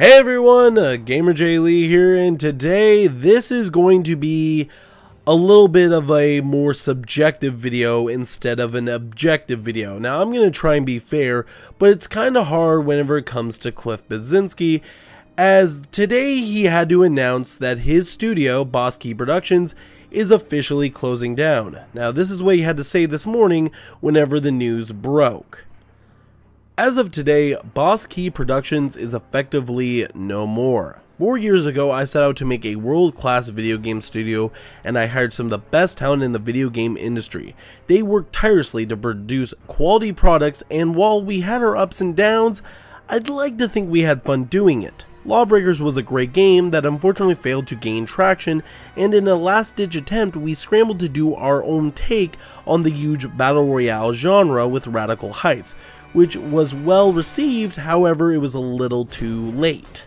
Hey everyone, GamerJlee here, and today this is going to be a little bit of a more subjective video instead of an objective video. Now I'm going to try and be fair, but it's kind of hard whenever it comes to Cliffy B, as today he had to announce that his studio, Boss Key Productions, is officially closing down. Now this is what he had to say this morning whenever the news broke. As of today, Boss Key Productions is effectively no more. 4 years ago, I set out to make a world-class video game studio, and I hired some of the best talent in the video game industry. They worked tirelessly to produce quality products, and while we had our ups and downs, I'd like to think we had fun doing it. Lawbreakers was a great game that unfortunately failed to gain traction, and in a last-ditch attempt, we scrambled to do our own take on the huge battle royale genre with Radical Heights, which was well received. However, it was a little too late.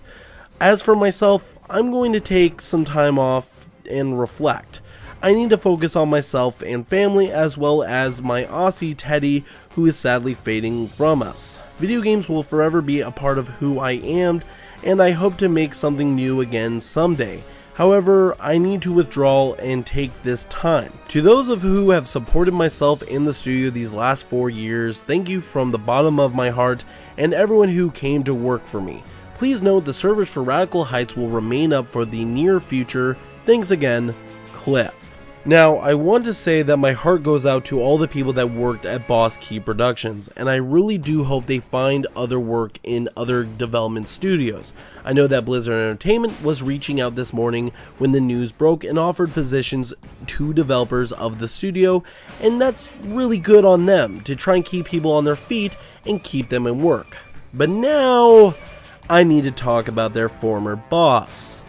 As for myself, I'm going to take some time off and reflect. I need to focus on myself and family, as well as my Aussie Teddy, who is sadly fading from us. Video games will forever be a part of who I am, and I hope to make something new again someday. However, I need to withdraw and take this time. To those of who have supported myself in the studio these last 4 years, thank you from the bottom of my heart, and everyone who came to work for me. Please note the servers for Radical Heights will remain up for the near future. Thanks again, Cliff. Now, I want to say that my heart goes out to all the people that worked at Boss Key Productions, and I really do hope they find other work in other development studios. I know that Blizzard Entertainment was reaching out this morning when the news broke and offered positions to developers of the studio, and that's really good on them to try and keep people on their feet and keep them in work. But now, I need to talk about their former boss.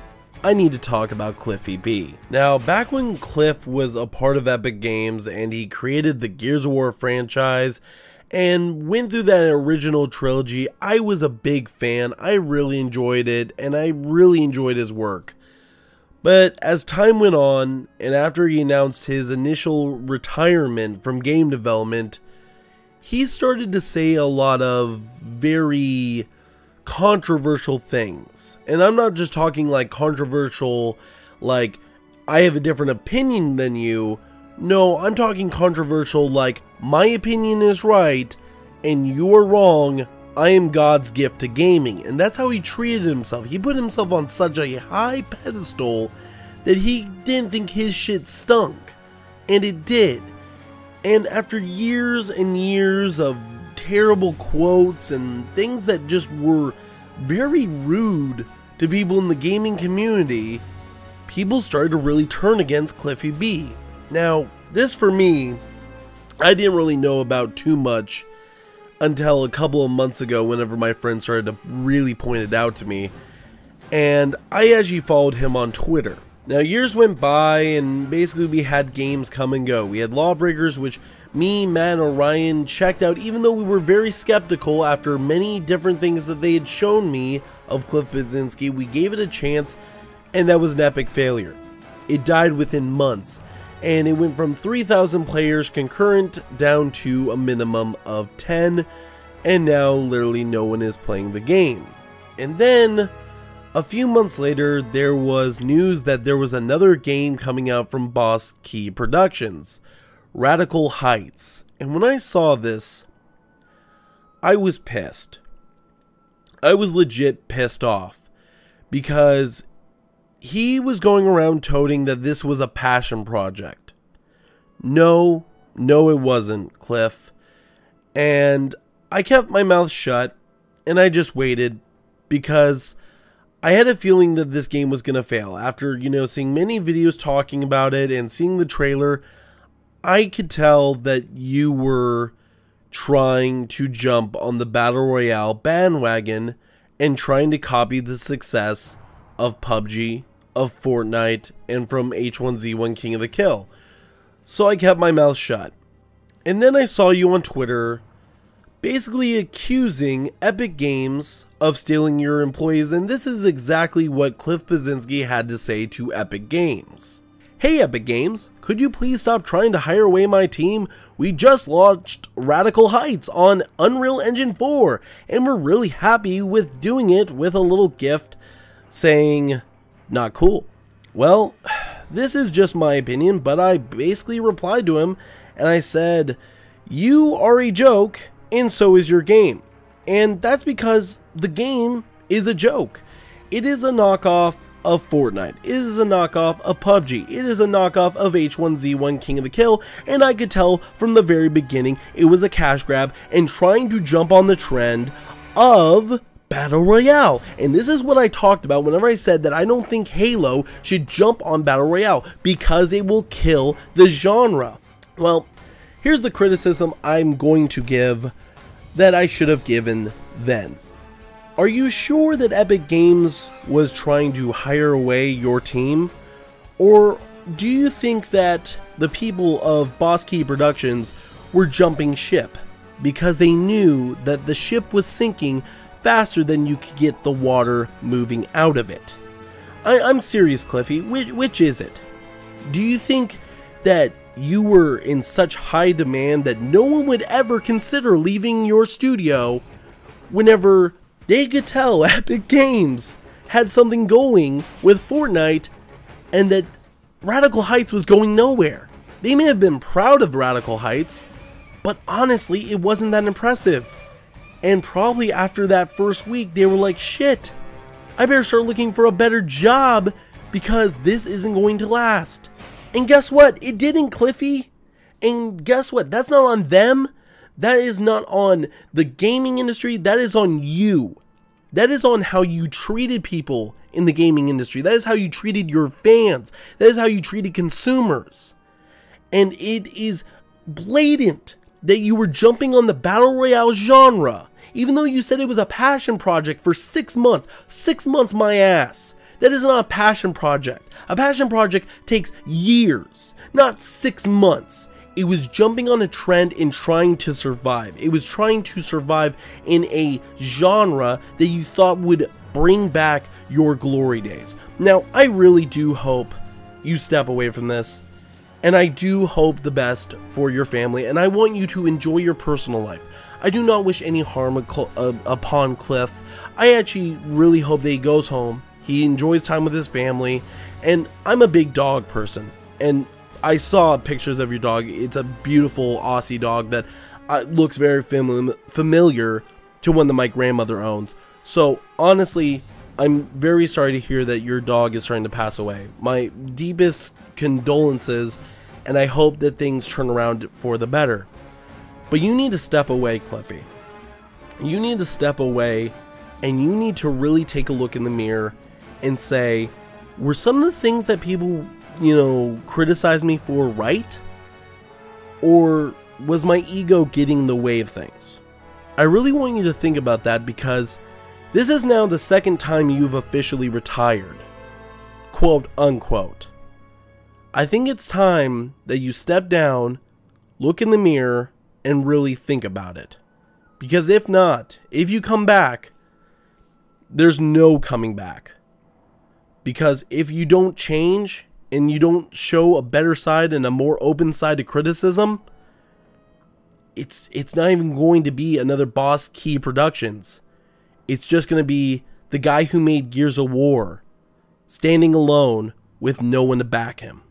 I need to talk about Cliffy B. Now, back when Cliff was a part of Epic Games and he created the Gears of War franchise and went through that original trilogy, I was a big fan. I really enjoyed it, and I really enjoyed his work. But as time went on, and after he announced his initial retirement from game development, he started to say a lot of very controversial things. And I'm not just talking like controversial like I have a different opinion than you. No, I'm talking controversial like my opinion is right and you're wrong. I am God's gift to gaming. And that's how he treated himself. He put himself on such a high pedestal that he didn't think his shit stunk. And it did. And after years and years of terrible quotes and things that just were very rude to people in the gaming community, people started to really turn against Cliffy B. Now, this for me, I didn't really know about too much until a couple of months ago whenever my friend started to really point it out to me, and I actually followed him on Twitter. Now, years went by, and basically we had games come and go. We had Lawbreakers, which me, Matt, and Orion checked out, even though we were very skeptical after many different things that they had shown me of Cliff Bleszinski. We gave it a chance, and that was an epic failure. It died within months, and it went from 3,000 players concurrent down to a minimum of 10, and now literally no one is playing the game. And then a few months later, there was news that there was another game coming out from Boss Key Productions, Radical Heights. And when I saw this, I was pissed. I was legit pissed off because he was going around toting that this was a passion project. No, it wasn't, Cliff. And I kept my mouth shut and I just waited because I had a feeling that this game was going to fail. After, seeing many videos talking about it and seeing the trailer, I could tell that you were trying to jump on the Battle Royale bandwagon and trying to copy the success of PUBG, of Fortnite, and from H1Z1 King of the Kill. So I kept my mouth shut. And then I saw you on Twitter basically accusing Epic Games of stealing your employees, and this is exactly what Cliff Bleszinski had to say to Epic Games. "Hey Epic Games, could you please stop trying to hire away my team? We just launched Radical Heights on Unreal Engine 4 and we're really happy with doing it," with a little gift saying, "Not cool." Well, this is just my opinion, but I basically replied to him and I said, "You are a joke and so is your game." And that's because the game is a joke. It is a knockoff of Fortnite. It is a knockoff of PUBG. It is a knockoff of H1Z1 King of the Kill, and I could tell from the very beginning it was a cash grab and trying to jump on the trend of Battle Royale. And this is what I talked about whenever I said that I don't think Halo should jump on Battle Royale because it will kill the genre. Well, here's the criticism I'm going to give that I should have given then. Are you sure that Epic Games was trying to hire away your team? Or do you think that the people of Boss Key Productions were jumping ship because they knew that the ship was sinking faster than you could get the water moving out of it? I'm serious, Cliffy. Which is it? Do you think that you were in such high demand that no one would ever consider leaving your studio whenever they could tell Epic Games had something going with Fortnite and that Radical Heights was going nowhere? They may have been proud of Radical Heights, but honestly, it wasn't that impressive. And probably after that first week, they were like, "Shit, I better start looking for a better job because this isn't going to last." And guess what? It didn't, Cliffy. And guess what? That's not on them. That is not on the gaming industry. That is on you. That is on how you treated people in the gaming industry. That is how you treated your fans. That is how you treated consumers. And it is blatant that you were jumping on the Battle Royale genre, even though you said it was a passion project for 6 months. 6 months, my ass. That is not a passion project. A passion project takes years, not 6 months. It was jumping on a trend and trying to survive. It was trying to survive in a genre that you thought would bring back your glory days. Now, I really do hope you step away from this, and I do hope the best for your family, and I want you to enjoy your personal life. I do not wish any harm upon Cliff. I actually really hope that he goes home. He enjoys time with his family, and I'm a big dog person, and I saw pictures of your dog. It's a beautiful Aussie dog that looks very familiar to one that my grandmother owns. So honestly, I'm very sorry to hear that your dog is starting to pass away. My deepest condolences, and I hope that things turn around for the better. But you need to step away, Cliffy. You need to step away, and you need to really take a look in the mirror and say, were some of the things that people, criticize me for right? Or was my ego getting in the way of things? I really want you to think about that because this is now the second time you've officially retired, quote unquote. I think it's time that you step down, look in the mirror, and really think about it. Because if not, if you come back, there's no coming back. Because if you don't change and you don't show a better side and a more open side to criticism, it's not even going to be another Boss Key Productions. It's just going to be the guy who made Gears of War standing alone with no one to back him.